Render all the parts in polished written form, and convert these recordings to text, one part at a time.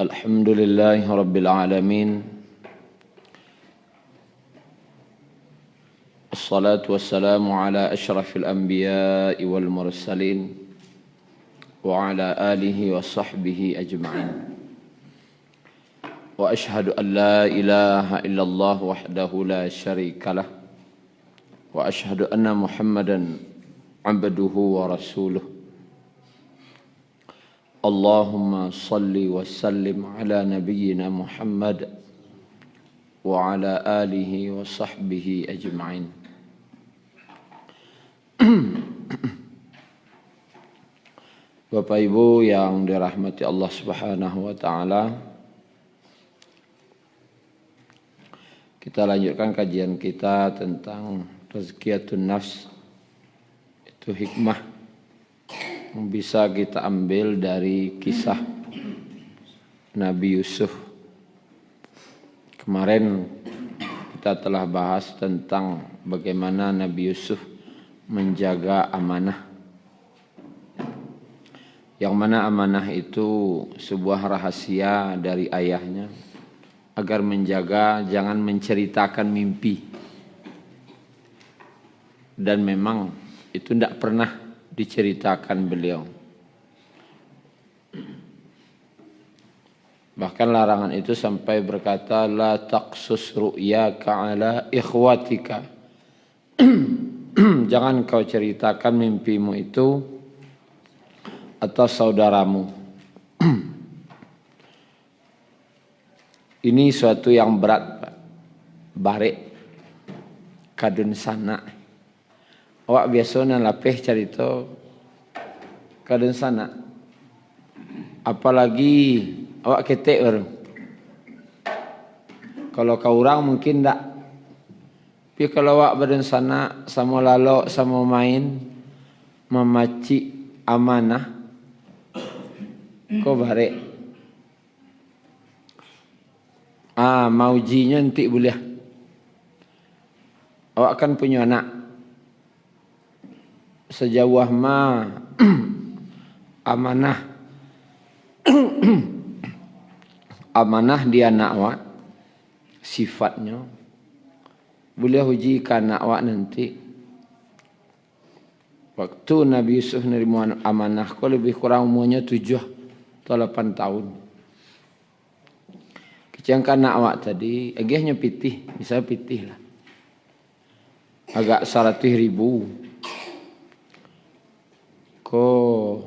Alhamdulillahi Rabbil Alamin. Assalatu wassalamu ala ashrafil anbiya'i wal mursalin wa ala alihi wa sahbihi ajma'in. Wa ashhadu an la ilaha illallah wahdahu la syarika lah. Wa ashhadu anna Muhammadan abduhu wa rasuluh. Allahumma salli wa sallim ala nabiyyina Muhammad wa ala alihi wa sahbihi ajma'in. Bapak Ibu yang dirahmati Allah Subhanahu wa taala, kita lanjutkan kajian kita tentang tazkiyatun nafs. Itu hikmah yang bisa kita ambil dari kisah Nabi Yusuf. Kemarin kita telah bahas tentang bagaimana Nabi Yusuf menjaga amanah. Yang mana amanah itu sebuah rahasia dari ayahnya agar menjaga jangan menceritakan mimpi. Dan memang itu tidak pernah diceritakan beliau. Bahkan larangan itu sampai berkata, la taqsus ru'yaka ala ikhwatika. Jangan kau ceritakan mimpimu itu atas saudaramu. Ini suatu yang berat, Pak. Barek kadun sana. Awak biasanya lapeh carita kadun sana. Apalagi awak ketek baru. Kalau kau orang mungkin tak. Tapi kalau awak badan sana sama lalok sama main memaci amanah, kau barek. Maujinya nanti boleh. Awak kan punya anak. Sejauh ma amanah amanah dia anak awak sifatnya boleh ujikan anak awak nanti. Waktu Nabi Yusuf nerima amanah kau lebih kurang umurnya 7 atau 8 tahun. Kecangkan anak awak tadi agaknya pitih, misalnya pitih lah. Agak 100,000. Ko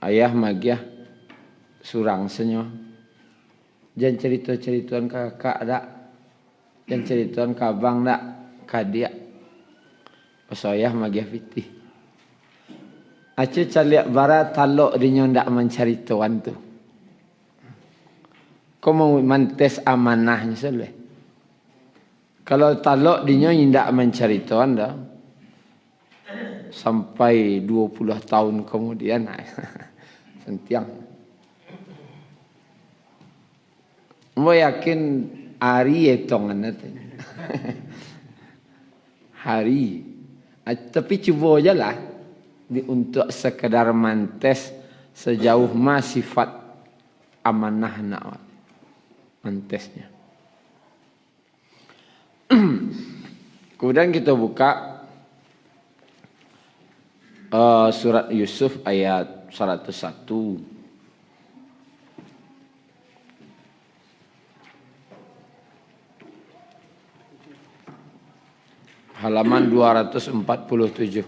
ayah magiah surang senyo. Jangan cerita-cerituan kakak dak. Jangan cerituan kabang dak. Kadia. Pas ayah magiah fitih. Acu caliak barat talok dinyo ndak mencerituan tu. Kau mau mantes amanahnya seleh. Kalau talok dinyo ndak mencerituan dah. Sampai 20 tahun kemudian sentiang. Mau yakin hari etongan nanti. Hari. Tapi cuba aja lah untuk sekedar mantes sejauh mana sifat amanah nak mantesnya. Kemudian kita buka surat Yusuf ayat 101. Halaman 247.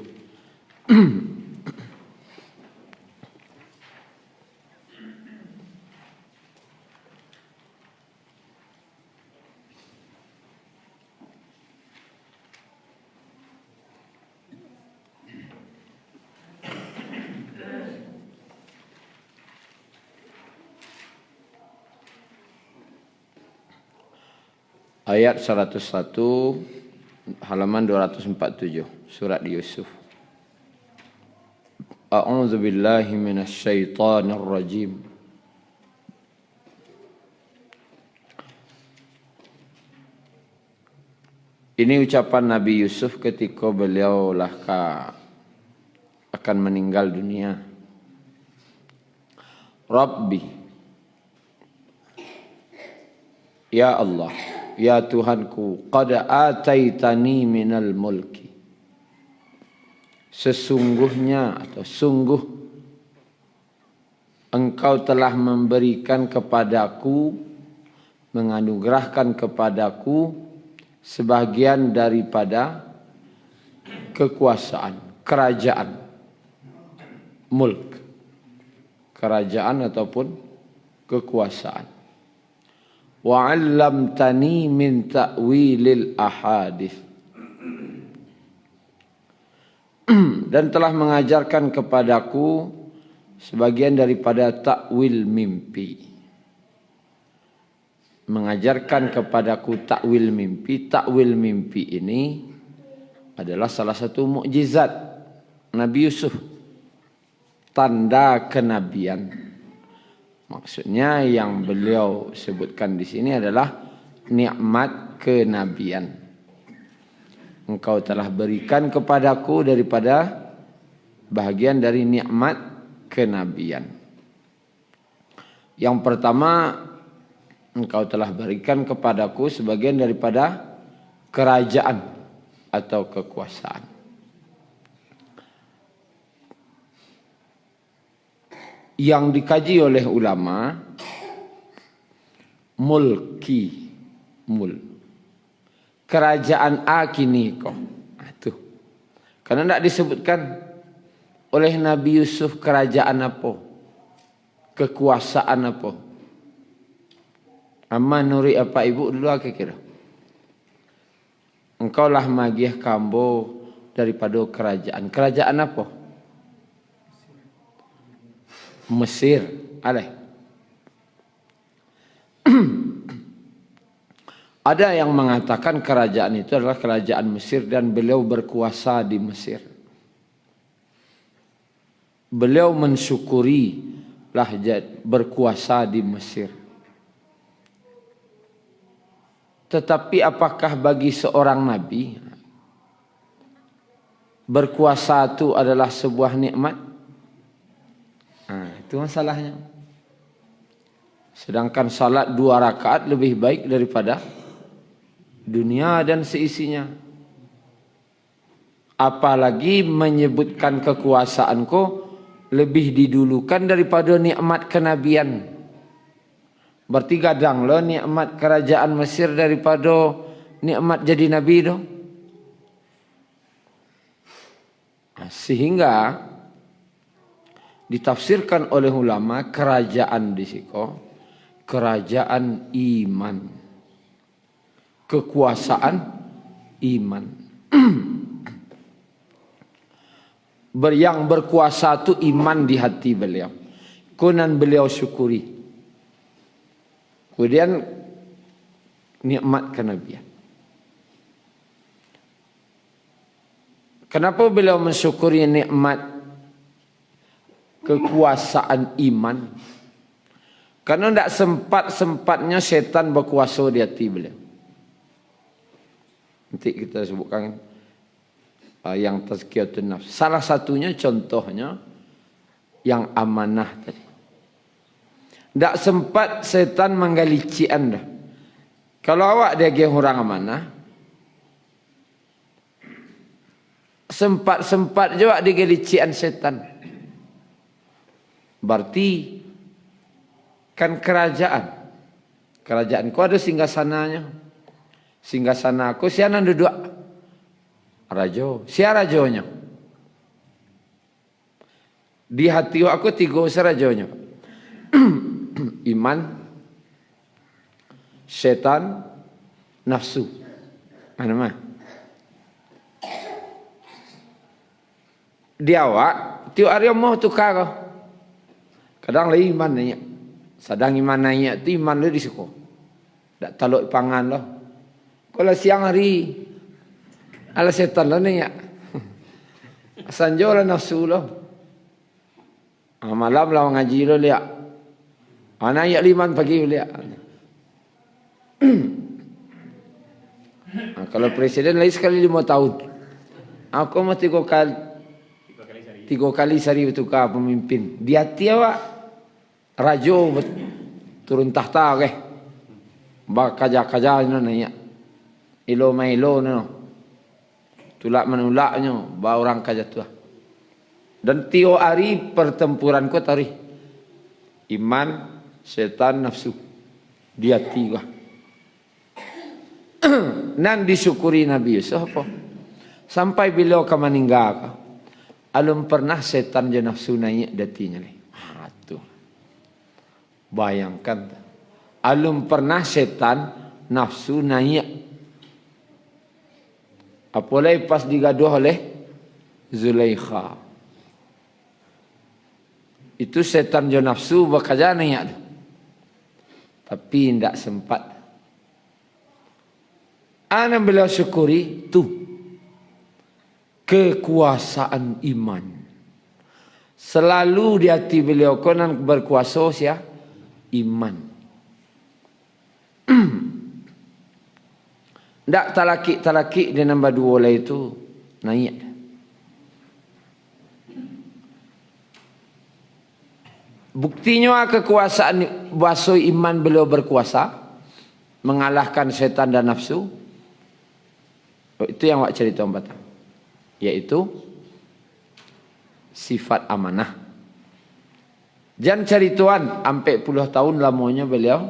Ayat 101 halaman 247 surat Yusuf. A'udzu billahi minasy syaithanir rajim. Ini ucapan Nabi Yusuf ketika beliau akan meninggal dunia. Rabbi, ya Allah, ya Tuhanku, qad ataitani minal mulki, sesungguhnya atau sungguh Engkau telah memberikan kepadaku, menganugerahkan kepadaku sebagian daripada kekuasaan, kerajaan, mulk, kerajaan ataupun kekuasaan. Wa 'allamtani min ta'wilil ahadits, dan telah mengajarkan kepadaku sebagian daripada takwil mimpi. Mengajarkan kepadaku takwil mimpi. Takwil mimpi ini adalah salah satu mukjizat Nabi Yusuf, tanda kenabian. Maksudnya yang beliau sebutkan di sini adalah nikmat kenabian. Engkau telah berikan kepadaku daripada bahagian dari nikmat kenabian. Yang pertama, Engkau telah berikan kepadaku sebagian daripada kerajaan atau kekuasaan. Yang dikaji oleh ulama, mulki, kerajaan kini kau. Itu. Karena tidak disebutkan oleh Nabi Yusuf kerajaan apa, kekuasaan apa. Amma nuri apa ibu dulu aku kira. Engkau lah magiah kambo daripada kerajaan. Kerajaan apa? Mesir. Aleh. Ada yang mengatakan kerajaan itu adalah kerajaan Mesir dan beliau berkuasa di Mesir. Beliau mensyukuri lahjat berkuasa di Mesir. Tetapi apakah bagi seorang nabi berkuasa itu adalah sebuah nikmat? Itu masalahnya. Sedangkan salat 2 rakaat lebih baik daripada dunia dan seisinya. Apalagi menyebutkan kekuasaanku lebih didulukan daripada nikmat kenabian. Berarti gadang lo nikmat kerajaan Mesir daripada nikmat jadi nabi itu. Sehingga ditafsirkan oleh ulama kerajaan di siko kerajaan iman, kekuasaan iman. Yang berkuasa itu iman di hati beliau. Kemudian beliau syukuri. Kemudian nikmat kenabian. Kenapa beliau mensyukuri nikmat kekuasaan iman? Karena tidak sempat-sempatnya setan berkuasa di hati beliau. Nanti kita sebutkan yang tazkiyatun nafs. Salah satunya contohnya yang amanah tadi. Tak sempat setan menggali anda. Kalau awak dia orang amanah, sempat-sempat juga digali setan. Berarti kan kerajaanku ada singgasananya. Singgasanaku siapa duduk? Rajo. Siapa rajonya? Di hati aku 3 rajonya. Iman, setan, nafsu. Mana mah? Di awak, tiap hari mau tukar. Kadang lagi iman nanya. Sedang iman nanya, tu iman lu di suku. Tak taluk pangan lo. Kalau siang hari, ala setan lo nanya. Sanjo lah nafsu lo. Malam lah ngaji lo lihat. Anak ayat 5 pagi lihat. Kalau presiden lagi sekali 5 tahun. Aku mau 3 kali sehari bertukar pemimpin. Di hati awak rajo turun tahta ke. Ba kaja-kaja nanya. Ilo mailo no. Tulak menulaknya ba orang kaja tua. Dan tio hari pertempuran ko tari. Iman, setan, nafsu. Dia tiga. Nan disyukuri Nabi Yusuf apa? Sampai beliau ke meninggal. Alum pernah setan je nafsu naik datinya ni. Tu. Bayangkan. Alum pernah setan nafsu naik. Apalagi pas digaduh oleh Zulaikha. Itu setan je nafsu bekerja naik. Tapi tidak sempat. Ana beliau syukuri tu kekuasaan iman. Selalu di hati beliau konan berkuasa sia iman. Ndak talaki di nombor 2 lah itu naik. Buktinya kekuasaan bahasa iman beliau berkuasa mengalahkan setan dan nafsu. Itu yang wak cerita batang. Yaitu sifat amanah. Jangan cari tuan sampai puluh tahun lamanya beliau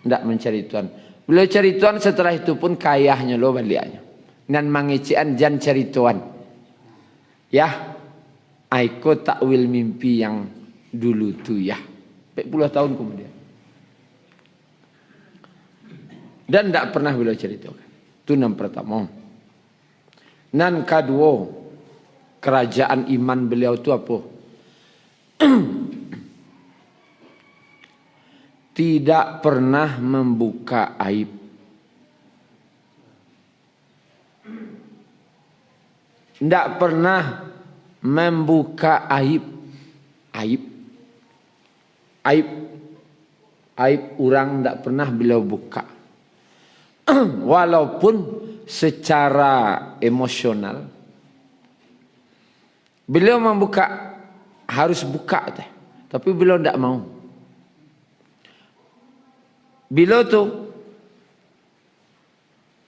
tidak mencari tuan. Beliau cari tuan setelah itu pun kayahnya lo baliknya. Dan mengician jangan cari tuan. Ya, aku takwil mimpi yang dulu tu ya. Sampai puluh tahun kemudian. Dan tidak pernah beliau ceritakan. Itu yang pertama. Nan kedua, kerajaan iman beliau itu apa? Tidak pernah membuka aib. Tidak pernah membuka aib. Aib orang tidak pernah beliau buka. Walaupun secara emosional beliau membuka, harus buka tapi beliau tidak mau. Beliau tu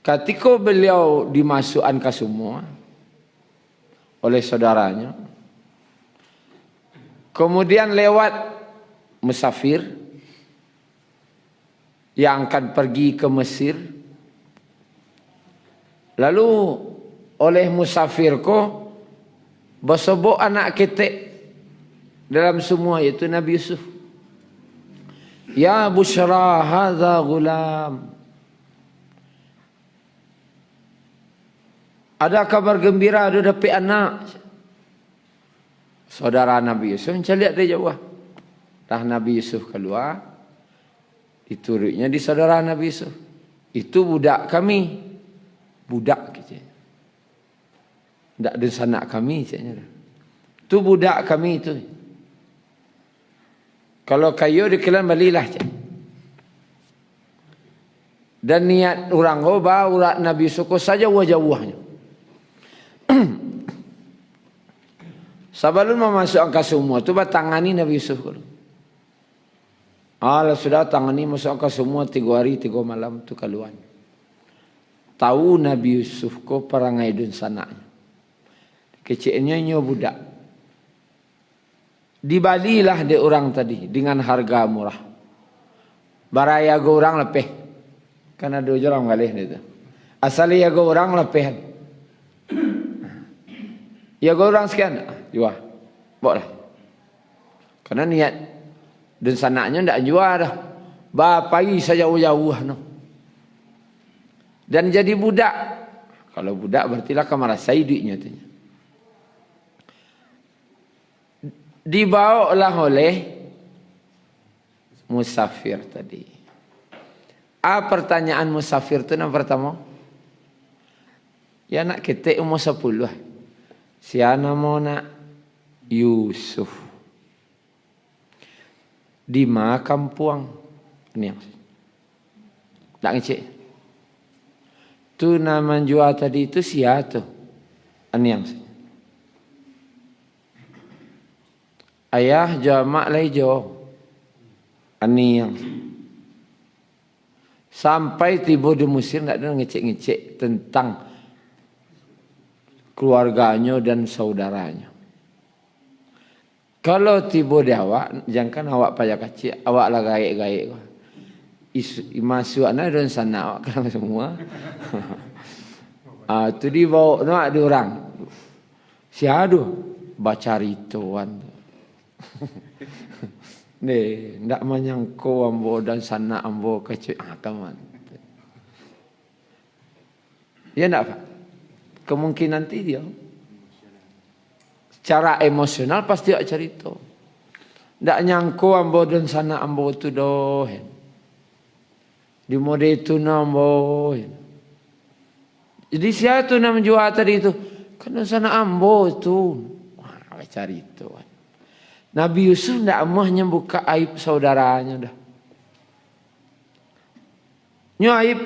ketika beliau dimasukkan ke semua oleh saudaranya, kemudian lewat musafir yang akan pergi ke Mesir. Lalu oleh musafir ko bersobok anak ketek dalam semua, yaitu Nabi Yusuf. Ya busyra hadza gulam. Ada kabar gembira, ada dapat anak. Saudara Nabi Yusuf lihat dari jauh. Dah Nabi Yusuf keluar, diturutnya di saudara Nabi Yusuf. Itu budak kami. Budak gitu. Tak ada sanak kami caknya. Tu budak kami itu. Kalau kayu dikelan balilah cak. Dan niat orang urat Nabi Yusuf saja wajah-wajahnya. Sebelum memasukkan ke semua tu tangani Nabi Yusuf dulu. Allah sudah tangani masukkan semua 3 hari 3 malam tu keluar. Tahu Nabi Yusuf ko perangai dun sananya. Kecilnya nyo budak. Dibalilah de orang tadi dengan harga murah. Baraya go orang lepeh. Karena 2 orang galih itu. Asalnya go orang lepehan. Ya go orang sekian. Jual. Boleh. Karena niat dun sananya ndak jual dah. Bapai saja jauh no. Dan jadi budak. Kalau budak berartilah kemerasai duitnya. Dibawalah oleh musafir tadi. Pertanyaan musafir itu yang pertama. Ya nak ketek umur 10. Siapa nama Yusuf. Di mana kampung? Ini yang tak ngecek. Tu nama jual tadi itu siapa tu? Aniang. Ayah jamak lai jo. Ani yang sampai tiba di Mesir tidak ada ngecek-ngecek tentang keluarganya dan saudaranya. Kalau tiba di awak, jangan awak payah kecil, awak lah gaik-gaik. Masuk anak dan sana awak kan semua. Tu dibawa no ada orang. Si aduh baca rituan. Nih, ndak menyangko ambo dan sana ambo kecil kaman. Ya ndak Pak? Kemungkinan dia secara emosional pasti awak cerita. Ndak nyangko ambo dan sana ambo tu doh. Di mode itu nambo. Jadi siapa tu nama jual tadi itu? Karena sana ambo tu. Wah, cari itu. Nabi Yusuf tidak mahnya buka aib saudaranya dah. Nyo aib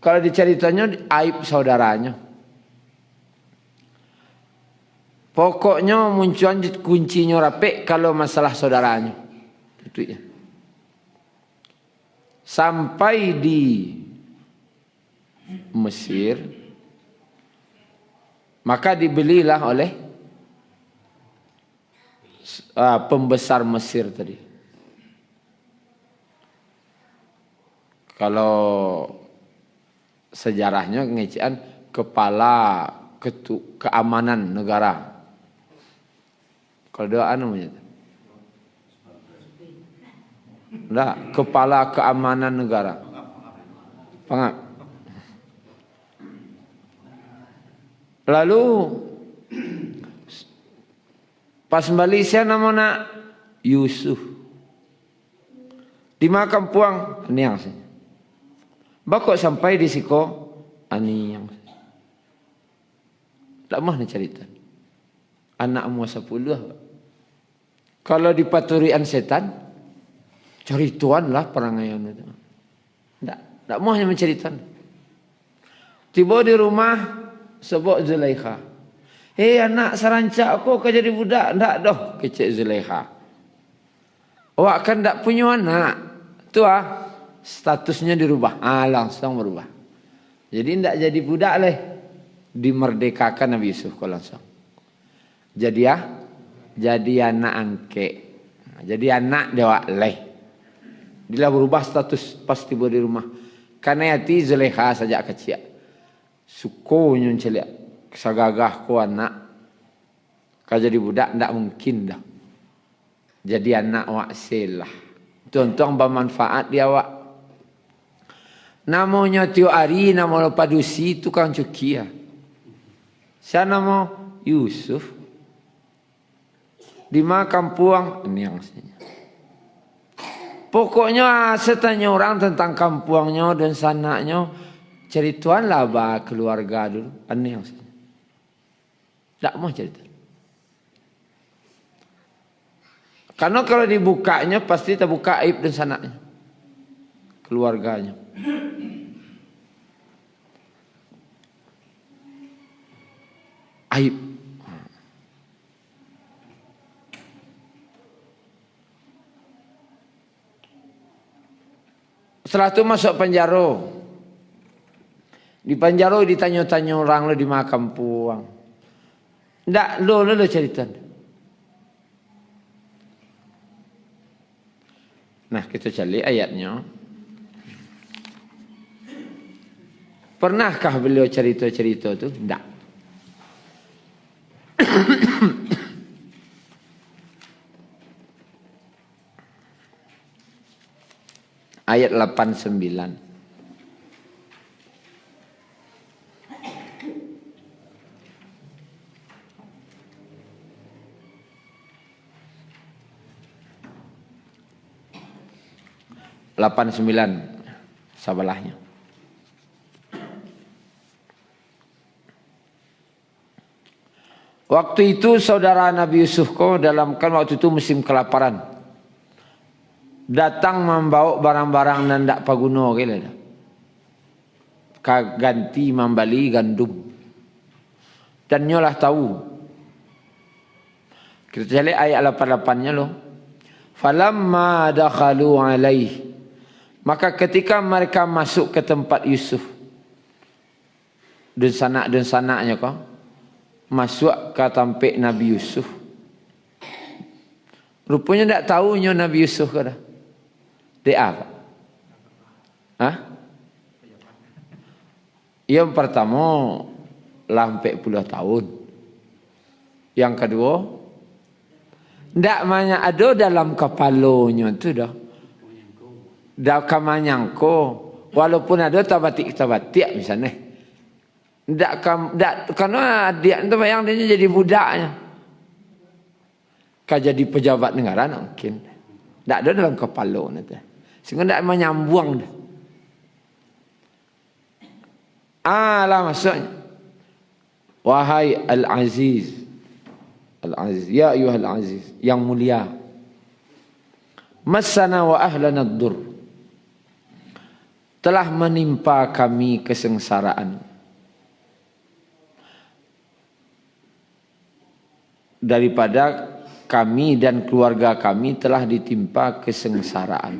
kalau diceritanya aib saudaranya. Pokoknya munculan kuncinya rapek kalau masalah saudaranya. Itu ya. Sampai di Mesir, maka dibelilah oleh pembesar Mesir tadi. Kalau sejarahnya ngecian kepala keamanan negara. Kalau doa namanya. Enggak, kepala keamanan negara. Pangap. Lalu pas Malaysia namanya Yusuf. Di makam puang niang sih. Bakok sampai di siko aniang. Tak mah ni cerita. Anak umur 10. Kalau dipaturian setan cerituan lah perangaian itu. Tak mau hanya menceritakan. Tiba di rumah sebut Zulaikha. Hei anak serancak aku kau jadi budak. Tak doh kecik Zulaikha. Awak kan tak punya anak. Tu statusnya dirubah. Langsung berubah. Jadi tak jadi budak leh. Dimerdekakan Nabi Yusuf kau langsung. Jadi jadi anak angke. Jadi anak dewa leh. Dia berubah status pas tiba di rumah. Karena hati Zulaikha saja kecil. Suko nyun celik. Sagagah ko anak. Kalau jadi budak tak mungkin dah. Jadi anak wak selah. Tuan-tuan bermanfaat dia wak. Namanya Tio Ari, nama Padusi, tukang cukia. Saya nama Yusuf. Di makam puang ini yang aslinya. Pokoknya setanya orang tentang kampungnya dan sananya cerituan lah bah keluarga dulu. Aneh yang aslinya. Tak mau cerita. Karena kalau dibukanya pasti terbuka aib dan sananya. Keluarganya. Aib. Setelah itu masuk penjara. Di penjara ditanya-tanya orang lo di makam puang. Ndak lo cerita. Nah kita cari ayatnya. Pernahkah beliau cerita-cerita itu? Ndak. Ayat 89. Sabelahnya. Waktu itu saudara Nabi Yusuf dalam kan waktu itu musim kelaparan. Datang membawa barang-barang dan tak paguno kira. Ganti membali gandum. Dan nyolah tahu. Kita cari ayat 88-nya loh. Falamma dakhalu alaihi, maka ketika mereka masuk ke tempat Yusuf, dan sanaknya kau masuk ke tempat Nabi Yusuf. Rupanya tak tahunya Nabi Yusuf ke dah. Dia apa? Hah? Yang pertama lampai 40 tahun. Yang kedua, ndak banyak ada dalam kepalanya tu dah. Dak kamanyangko, walaupun ada tabatik misalnya. Ndak karena dia tu bayang dia jadi budaknya. Kau jadi pejabat negara mungkin. Ndak ada dalam kepala nanti. Sehingga ndak menyambung dah. Lah maksudnya. Wahai Al-Aziz. Al-Aziz. Ya ayuhal Aziz. Yang mulia. Massana wa ahlana ad-dur. Telah menimpa kami kesengsaraan. Daripada kami dan keluarga kami telah ditimpa kesengsaraan.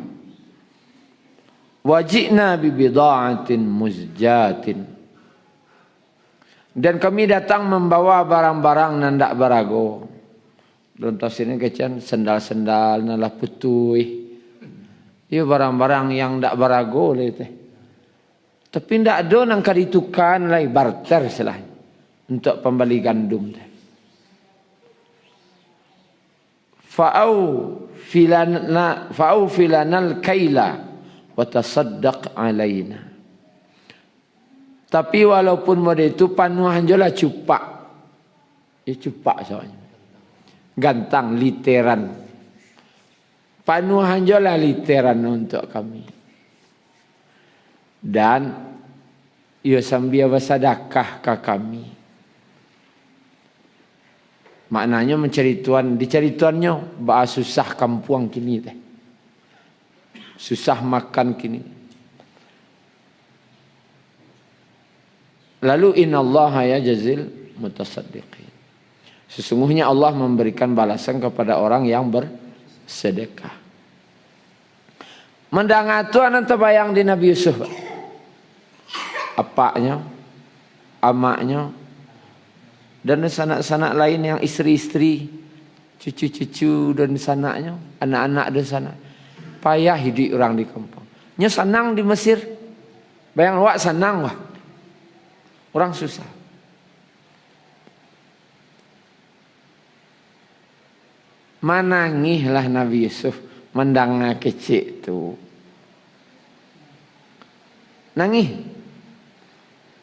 Wajibna bi bida'atin muzjatin. Dan kami datang membawa barang-barang nan dak barago. Dalam tafsir ini kecen sendal-sendal nalah putui. Ia barang-barang yang dak barago le teh. Tapi ndak ada nang kaditukan lai barter selahnya untuk pembeli gandum teh. Fa'au filanal kaila wa tasaddaq alaina. Tapi walaupun model itu panuhan jola cupak. Ya cupak soalnya. Gantang literan. Panuhan jola literan untuk kami. Dan ia sambil bersedekah ke kami. Maknanya dicari tuannya, bahas susah kampung kini teh. Susah makan kini. Lalu innallaha yajzil mutasaddiqin. Sesungguhnya Allah memberikan balasan kepada orang yang bersedekah. Mendangatu anak terbayang di Nabi Yusuf. Apaknya, amaknya, dan sanak-sanak lain yang istri-istri, cucu-cucu dan sanaknya, anak-anak dan sanak. Payah hidup orang di kampung. Nya senang di Mesir. Bayang wak senang wah. Orang susah. Manangihlah Nabi Yusuf mendanga kecil tu. Nangih.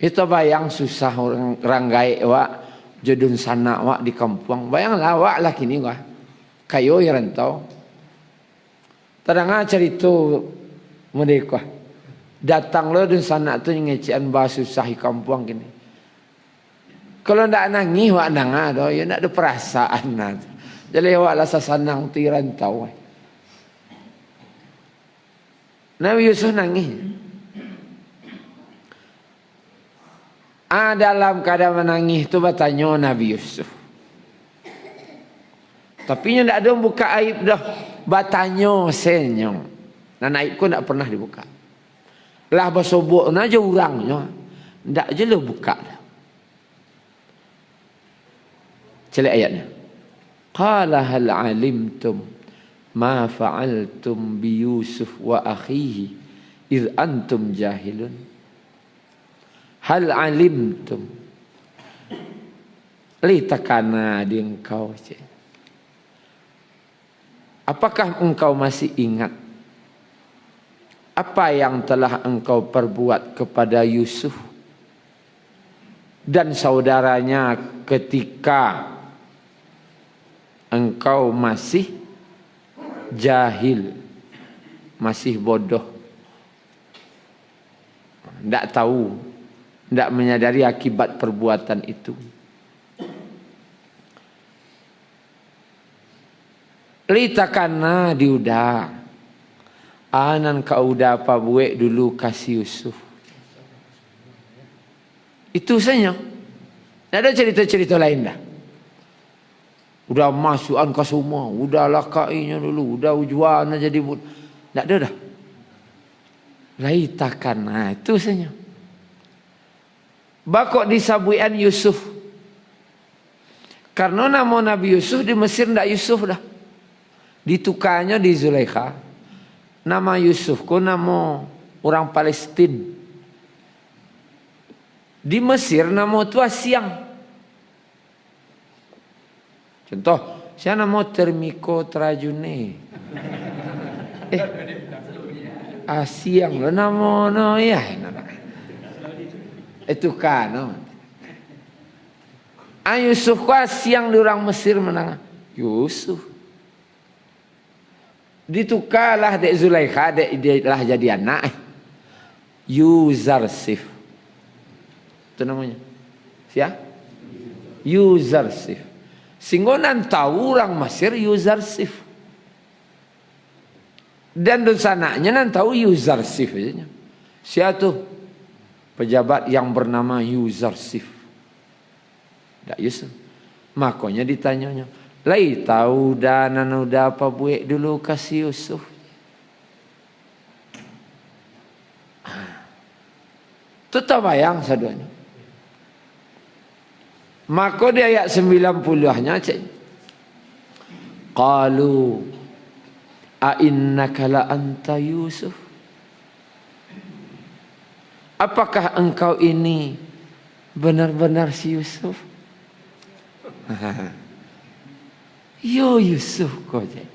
Itu bayang susah orang ranggai wak. Jodun sana wak di kampung. Bayanglah wak lah kini wak. Kayo yang rentau. Tadang cerita mereka. Datang lo dan sana tu ngecian bahasa susah di kampung kini. Kalau ndak nangis wak nanga do, ya ndak ada perasaan nat. Jadi wak lah sasanang ti rentau. Nabi Yusuf nangis. Dalam keadaan menangis tu bertanya Nabi Yusuf. Tapi nya ndak ada buka aib dah. Bertanya senyum. Dan aib ku ndak pernah dibuka. Lah bersobok aja orangnya. Ndak je lah buka dah. Celak ayatnya. Qala hal alimtum ma fa'altum bi Yusuf wa akhihi id antum jahilun. Hal alimtum. Litakana di engkau. Apakah engkau masih ingat apa yang telah engkau perbuat kepada Yusuf dan saudaranya ketika engkau masih jahil, masih bodoh, tidak tahu, tidak menyadari akibat perbuatan itu. Litakana diudah, anan kau udah apa buat dulu kasih Yusuf. Itu saja. Tidak ada cerita-cerita lain dah. Udah masukan ke semua, udah lakainya dulu, udah ujuan jadi tak ada dah. Laitakan, nah itu saja. Bakok disabuian Yusuf. Karena nama Nabi Yusuf di Mesir ndak Yusuf dah. Ditukarnya di Zulaikha. Nama Yusuf ku nama orang Palestina. Di Mesir nama tu Asyang. Contoh, saya nama Termiko Trajune. Asyang lo nama no ya. Itu kan. No. Yusuf ku Asyang di orang Mesir menang. Yusuf. Ditukarlah dek Zulaikha dek lah jadi anak. Yuzarsif. Itu namanya. Siapa? Yuzarsif. Singgonan tahu orang Mesir Yuzarsif. Dan dosananya nan tahu Yuzarsif. Siapa tuh? Pejabat yang bernama Yuzarsif. Tak Yusuf. Makanya ditanyanya. Lai tahu dan udah apa buat dulu kasih Yusuf. Itu tak bayang saduanya. Maka di ayat 90-nya cik. Qalu a'innaka la anta Yusuf. Apakah engkau ini benar-benar si Yusuf? Yo Yusuf kau cik.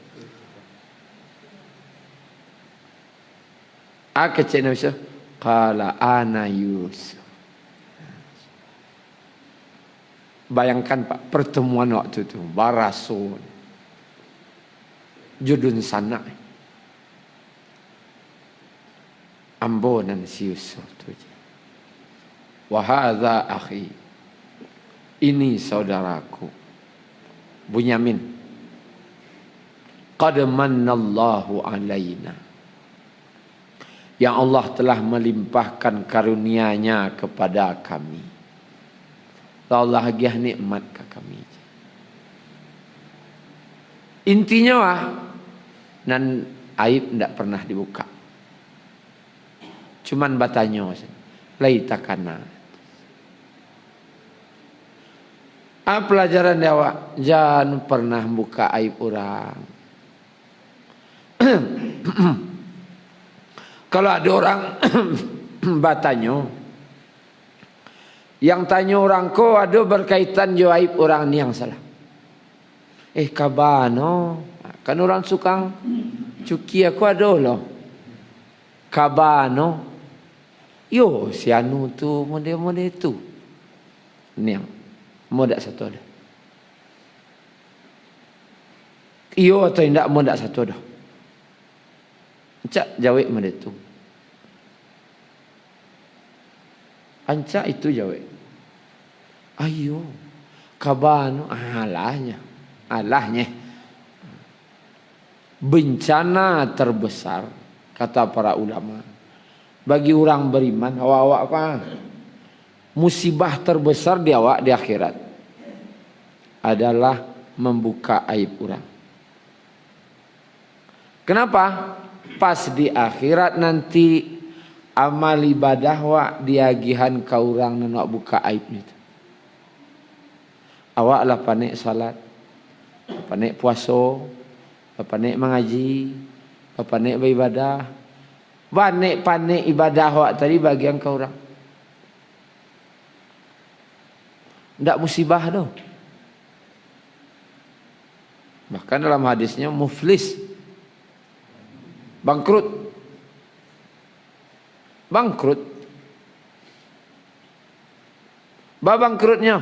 Cik Yusuf. Qala ana Yusuf. Bayangkan Pak, pertemuan waktu itu Barasul Judun sana Ambonan si Yusuf tu. Wa hadza akhi. Ini saudaraku Bunyamin. Qad mannallahu alaina. Yang Allah telah melimpahkan karunia-Nya kepada kami. Allah agiah nikmat ke kami. Intinya wah, nan aib tidak pernah dibuka. Cuman batanya laitakana. Pelajaran dewa, jangan pernah buka aib orang. Kalau ada orang batanya, yang tanya orang ko ada berkaitan jo aib orang ni yang salah. Kabano, kan orang suka cuki aku ada loh. Kabano, yo si anu tu model-model tu. Ni yang modak satu ada. Yo atau tidak modak satu ada. Cak jawab model tu. Anca itu jawab. Ayo, kabano alahnya. Bencana terbesar kata para ulama bagi orang beriman awak apa? Musibah terbesar di awak di akhirat adalah membuka aib orang. Kenapa? Pas di akhirat nanti amal ibadah wak diagihan ka urang nan wak buka aib itu. Awak lah panik salat, panik puasa, panik mengaji, panik beribadah. Panik ibadah wak tadi bagian ka urang. Ndak musibah tu. Bahkan dalam hadisnya muflis. Bangkrut. Bangkrutnya.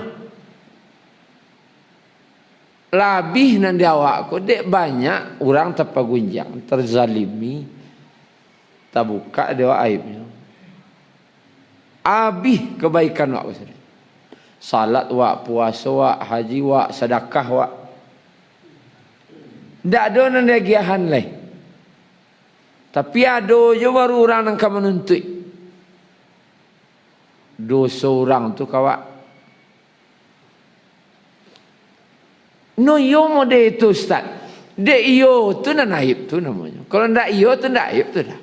Labih nan di awakku dek banyak orang terpagunjang, terzalimi, tak buka dia aibnya. Abih kebaikan wak maksudnya. Salat wak, puasa wak, haji wak, sedekah wak. Ndak ada nan dia giahan lain. Tapi ada je baru orang yang menuntut. Dosa orang tu kawak. No yo mode itu Ustaz. Dek iyo tu nan aib tu namanya. Kalau ndak iyo tu ndak aib tu dah.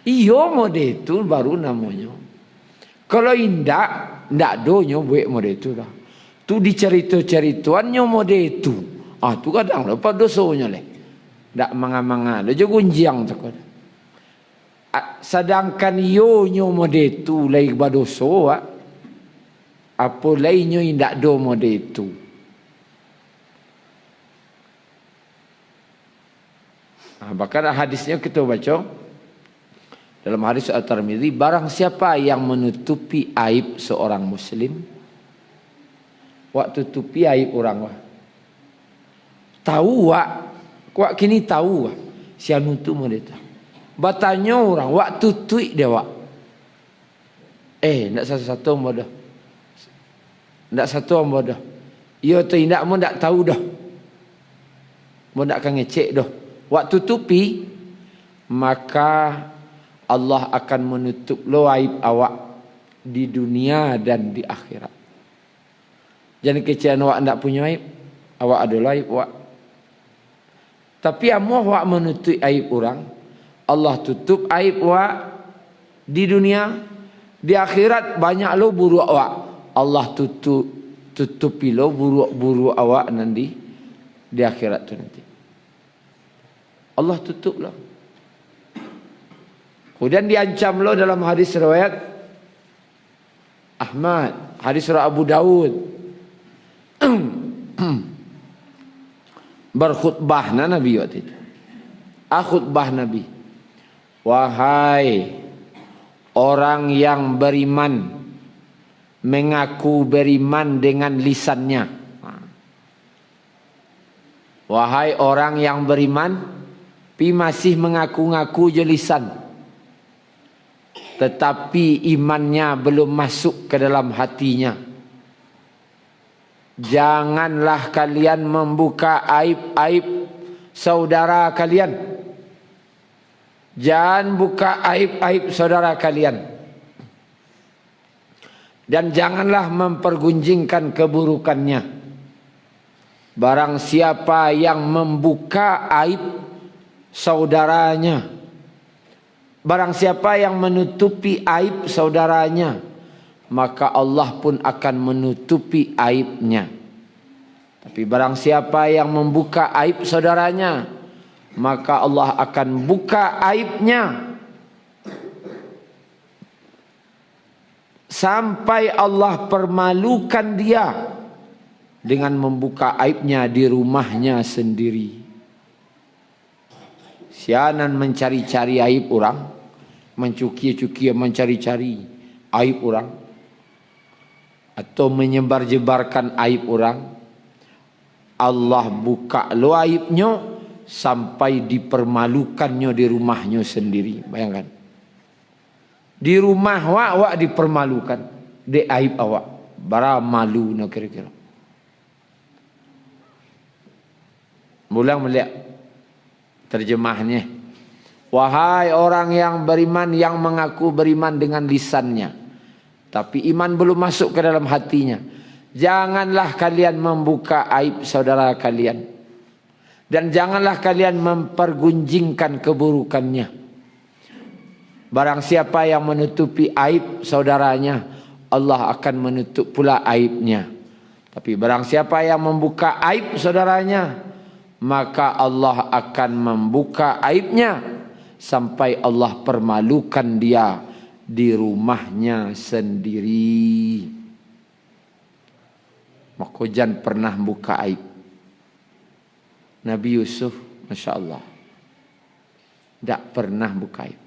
Iyo mode itu baru namanya. Kalau ndak donyo buat mode itu dah. Tu dicerita-cerituannya mode itu. Tu kadang lepas dosanya leh. Ndak manga-manga, dia gunjiang takut. Sedangkan yo nyo mode itu lai badoso apa lainnya ndak do mode itu. Bahkan hadisnya kita baca dalam hadis At-Tirmidzi, barang siapa yang menutupi aib seorang muslim, waktu tutupi aib orang tahu kuat kini tahu si anu tu mereka batanya orang waktu tuik dia ndak satu modah ndak satu modah yo tu ndak mo ndak tahu dah mo ndak kan ngecek dah waktu tutupi maka Allah akan menutup lo aib awak di dunia dan di akhirat. Jangan kecil awak ndak punya aib, awak ada aib awak. Tapi amuh awak menutup aib orang, Allah tutup aib awak di dunia, di akhirat banyak lo buruk awak. Allah tutupi lo buruk awak nanti di akhirat tu nanti. Allah tutup lo. Kemudian diancam lo dalam hadis riwayat Ahmad, hadis riwayat Abu Daud. Berkhutbahna Nabi waktu itu. Khutbah Nabi. Wahai orang yang beriman, mengaku beriman dengan lisannya. Wahai orang yang beriman, pi masih mengaku-ngaku je lisan, tetapi imannya belum masuk ke dalam hatinya. Janganlah kalian membuka aib-aib saudara kalian. Jangan buka aib-aib saudara kalian. Dan janganlah mempergunjingkan keburukannya. Barang siapa yang membuka aib saudaranya, barang siapa yang menutupi aib saudaranya, maka Allah pun akan menutupi aibnya. Tapi barang siapa yang membuka aib saudaranya, maka Allah akan buka aibnya. Sampai Allah permalukan dia dengan membuka aibnya di rumahnya sendiri. Sianan mencari-cari aib orang, mencuki-cuki mencari-cari aib orang, atau menyebar-jebarkan aib orang, Allah buka lo aibnya sampai dipermalukannya di rumahnya sendiri. Bayangkan, di rumah awak dipermalukan, di aib awak, bara malu no kira-kira. Mulang melihat terjemahnya. Wahai orang yang beriman, yang mengaku beriman dengan lisannya, tapi iman belum masuk ke dalam hatinya, janganlah kalian membuka aib saudara kalian, dan janganlah kalian mempergunjingkan keburukannya. Barang siapa yang menutupi aib saudaranya, Allah akan menutup pula aibnya. Tapi barang siapa yang membuka aib saudaranya, maka Allah akan membuka aibnya sampai Allah permalukan dia di rumahnya sendiri. Maka jangan pernah buka aib. Nabi Yusuf, Masya Allah, tak pernah buka aib.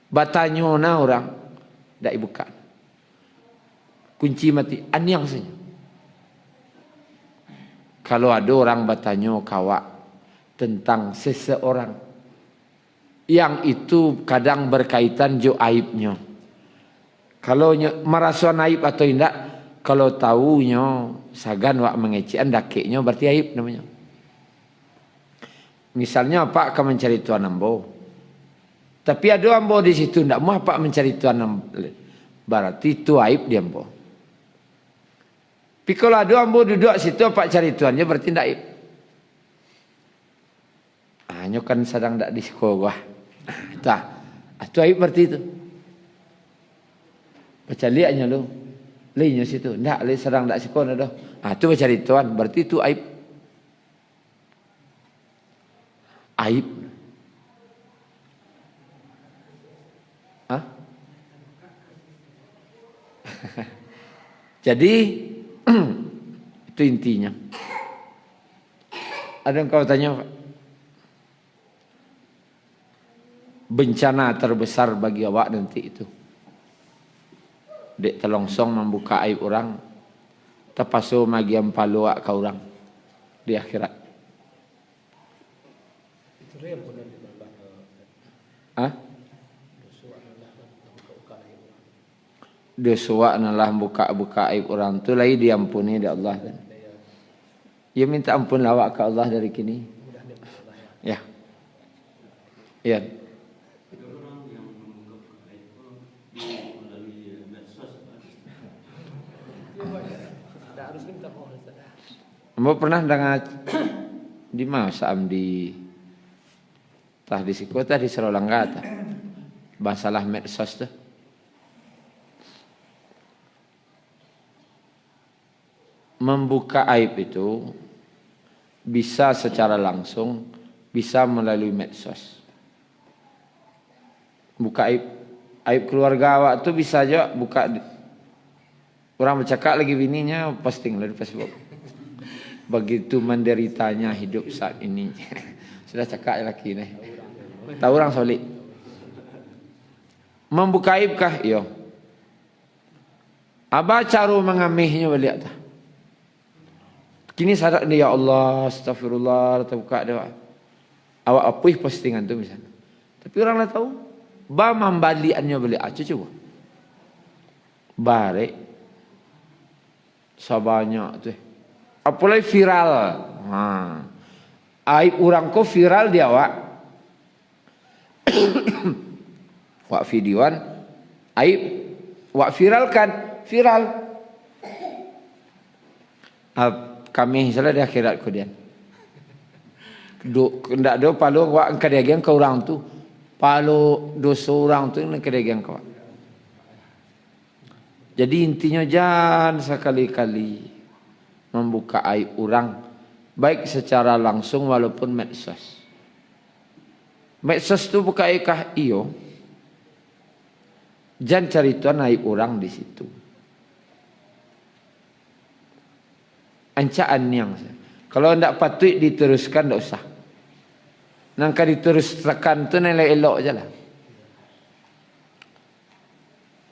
Batanya orang tak buka. Kunci mati, anyang saja. Kalau ada orang bertanya kawak tentang seseorang yang itu kadang berkaitan jo aibnya, kalau merasa aib atau tidak, kalau tahunya sagan wak mengecian dakeknya berarti aib namanya. Misalnya Pak akan mencari tuan ambo, tapi ada ambo di situ tidak mau Pak mencari tuan ambo, berarti itu aib dia ambo. Tapi kalau ada ambo duduk situ pak cari tuannya berarti ndak aib. Hanya kan sedang ndak di sekolah. Tah, itu aib berarti itu. Baca liatnya lo, linya situ, ndak li sedang ndak sekolah dah. Itu baca cari tuan, berarti itu aib. Aib. Hah? Jadi itu intinya. Ada yang kau tanya Pak? Bencana terbesar bagi awak nanti itu. Dek telongsong membuka aib orang. Terpasu magiam palu awak ke orang. Di akhirat. Hah? Dosa nalah buka aib orang tu lagi diampuni oleh Allah kan. Ya minta ampun lawak ke Allah dari kini. Ya. Ya. Mbak pernah dengar di masa di tah di sikota di Serolanggata. Masalah medsos tu. Membuka aib itu bisa secara langsung, bisa melalui medsos. Buka aib keluarga awak tu bisa aja buka. Orang bercakap lagi bininya posting di Facebook. Begitu menderitanya hidup saat ini. Sudah cakap lagi nih. Tahu orang solid. Membuka aib kah? Iya. Apa cara mengamihnya balik tak? Kini sadar dia, ya Allah, astagfirullah, terbuka dia. Awak apuih postingan tu misalnya. Tapi orang tak tahu. Ba membaliannya balik aja coba. Barek. Sabanyak tu. Apalagi viral. Aib orang ko viral dia awak. Wak videoan. Aib. Wak viralkan. Viral. Kami salah di akhirat kemudian. Ndak ada palu wak kedagian ke orang tu. Palu dosa orang tu nak kedagian kau. Jadi intinya jangan sekali-kali membuka aib orang baik secara langsung walaupun medsos. Medsos tu buka aib kah? Iyo. Jangan cari tuan aib orang di situ. Ancaan yang kalau tidak patut diteruskan tidak usah. Nangka diteruskan tu nilai elok je lah.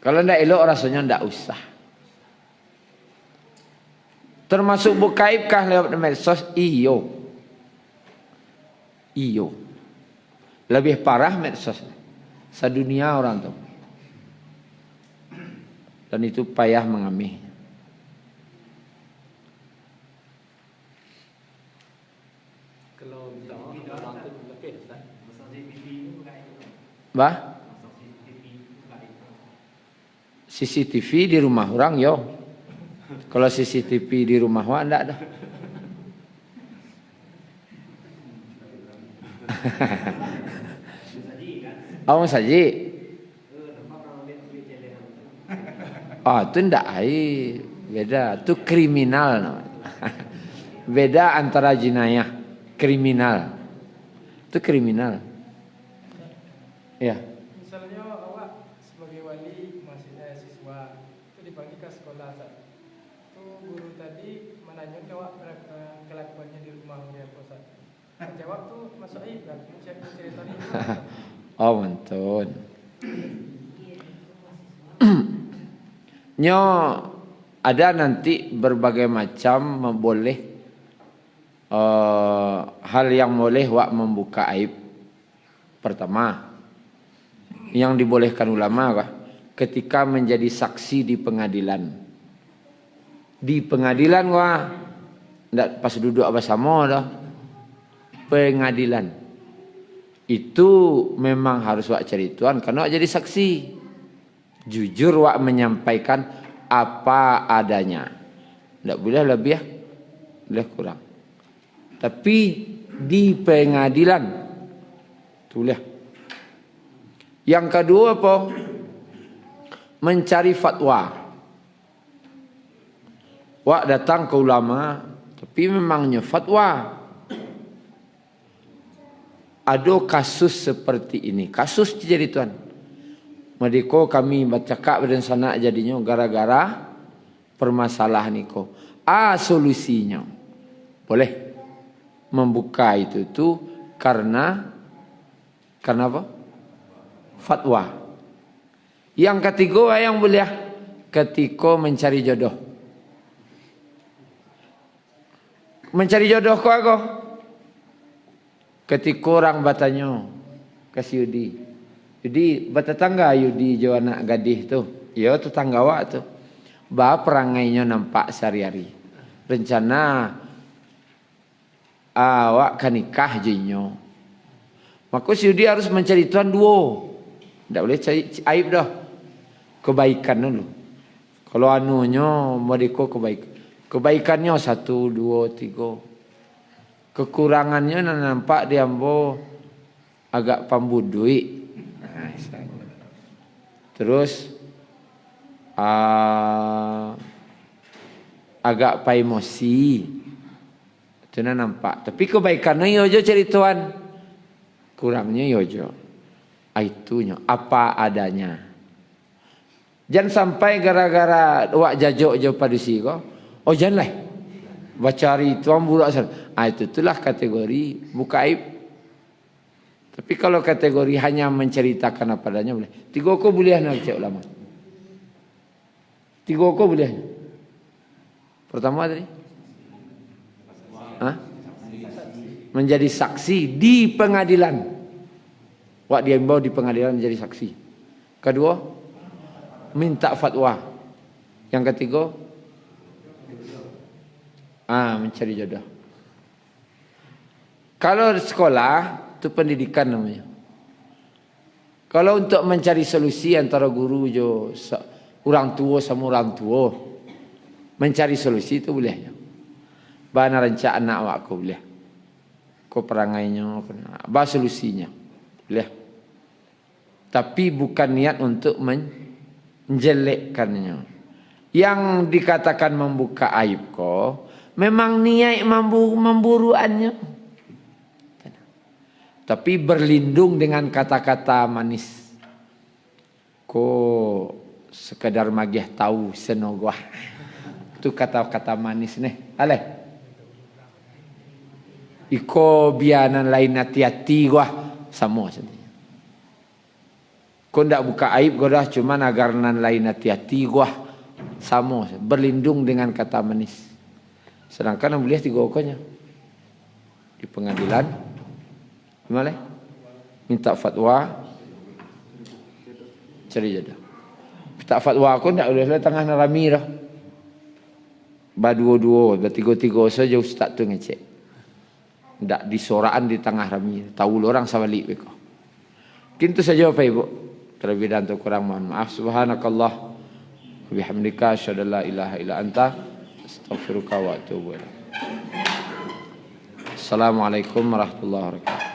Kalau tidak elok rasanya tidak usah. Termasuk buka aib kah lewat medsos? Iyo. Iyo. Lebih parah medsos. Sedunia orang tu. Dan itu payah mengamih. Bah? CCTV di rumah orang yo. Kalau CCTV di rumah awak enggak ada. Awang saji. Itu enggak beda, itu kriminal namanya. Beda antara jenayah, kriminal. Itu kriminal. Ya. Misalnya awak sebagai wali siswa itu dipanggil ke sekolah Ustaz. Itu guru tadi menanya awak kelakuannya di rumah dia Ustaz. Jawab tuh masuk aib kan? Cerita ini. Oh, mantun. Nyo ada nanti berbagai macam boleh hal yang boleh wak membuka aib. Pertama, yang dibolehkan ulama ketika menjadi saksi di pengadilan. Di pengadilan ndak pas duduk apa sama dah. Pengadilan. Itu memang harus wak cari tuan karena wak jadi saksi. Jujur wak menyampaikan apa adanya. Tidak boleh lebih, boleh kurang. Tapi di pengadilan boleh. Yang kedua apa? Mencari fatwa. Wak datang ke ulama, tapi memangnya fatwa. Ada kasus seperti ini. Kasus jadi tuan. Madiko kami bercakap dan sana jadinya gara-gara permasalahan niko. Solusinya. Boleh membuka itu tuh karena apa? Fatwa. Yang ketiga yang boleh ketika mencari jodoh. Mencari jodoh kok aku? Ketika orang bertanya ke si Yudi. Yudi bertetangga Yudi jo anak gadis tu. Ya tetangga awak tu. Bah perangainya nampak sehari-hari. Rencana awak kan nikah jinyo. Maka si Yudi harus mencari tuan dua. Tak boleh cari aib dah. Kebaikan dulu. Kalau anunya mereka kebaikan. Kebaikannya 1, 2, 3. Kekurangannya nampak dia ambo agak pambu duit. Terus agak pa emosi. Itu nampak. Tapi kebaikannya yojo cari tuan. Kurangnya yojo. Itunya apa adanya. Jangan sampai gara-gara wak jajok jo padusi ko. Oh janganlah. Bacari tuan budak sana. Itulah kategori buka aib. Tapi kalau kategori hanya menceritakan apa adanya boleh. 3 ko boleh nak cek ulama. 3 ko boleh. Pertama tadi. Menjadi saksi di pengadilan. Wak dia bawa di pengadilan menjadi saksi. Kedua, minta fatwa. Yang ketiga, mencari jodoh. Kalau sekolah itu pendidikan namanya. Kalau untuk mencari solusi antara guru jo orang tua sama orang tua, mencari solusi itu boleh. Bana rencana anak awak ko boleh. Ko perangainya, bah solusinya boleh. Tapi bukan niat untuk menjelekkannya. Yang dikatakan membuka aib ko memang niat memburuannya. Tapi berlindung dengan kata-kata manis. Ko sekedar magih tahu senogah. Itu kata-kata manis nih. Aleh. Iko bianan lain hati-hati gua sama saja. Kau ndak buka aib gua dah cuman agar nan lain hati-hati gua sama berlindung dengan kata manis. Sedangkan yang boleh 3 okanya di pengadilan gimana? Minta fatwa cari jodoh. Minta fatwa aku ndak boleh tengah narami dah. Ba-2-2, ba-3-3 saja ustaz tu ngecek. Ndak disoraan di tengah rami. Tahu orang sawalik beko. Kintu saja Bapak Ibu. Terlebih dan kurang mohon maaf. Subhanakallah wa bihamdika asyhadu an la ilaha illa anta astaghfiruka wa atubu ilaik. Assalamualaikum warahmatullahi wabarakatuh.